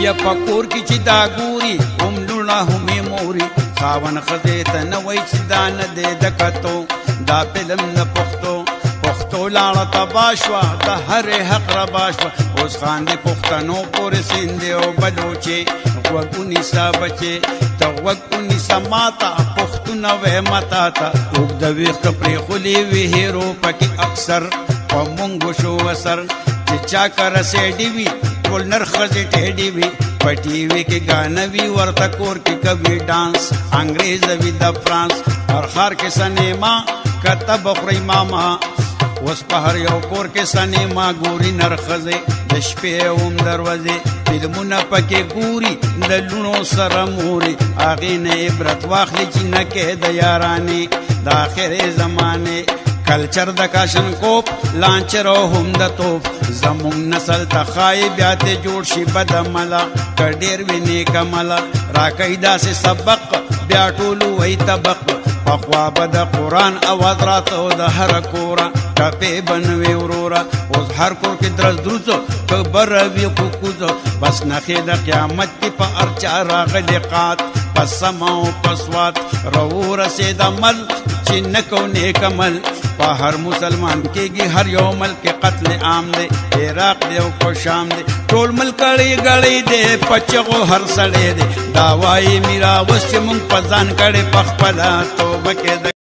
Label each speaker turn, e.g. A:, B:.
A: یا پکور کی چې دا ګوري هم لوڼه همې موري خاون ښځې ته نه وایي چې دا نه دی د کتو دا فلم نه پښتو لاړه تباه شوه د هرې حق ربا شوه اوس خاندې پښتنو پورې سیندې او بلوچې غوږ ونیسه بچې ته غوږ ونیسه ما ته پښتونه ویمه تا ته اوږده ویښته پرېښولې وي هیرو پکې اکثر په مونږ شو اثر چې چا کره سیډي وي ټول نر ښځې ټیډي وي په ټي وي کې ګانه وي ورته کور کې کوي ډانس انګریز وي د فرانس هر ښار کې سنیما کته بخورئ ماما اوس په هر یو کور کې سنیما ګوري نر ښځې د شپې هم دروازې فلمونه پکې ګوري د لوڼو سره موري هغې نه عبرت واخلي چې نکې د یارانې د آخرې زمانې کلچر د کاشنکوپ لانچر او هم د توپ زمونږ نسل ته ښایي بیا ته جوړ شي بد عمله که ډېر وي نیک عمله راکوي داسې سبق بیا ټول وایي طبق پخوا به د قرآن اواز راته د هره کوره ټپې به نه وې وروره اوس هر کور کې درز دروزو که بره وي کوکوزو بس نښې د قیامت کې په هر چا راغلې قات په سمه او په سوات راورسېد عمل چې نه کو نیک عمل په هر مسلمان کېږي هر یو ملک قتل عام دی عراق دی او کو شام دی ټول ملک اړې ګړې دی په چغو هر سړی دی دا وایي میرا اوس چې مونږ په ځان کړې په خپله توبه کې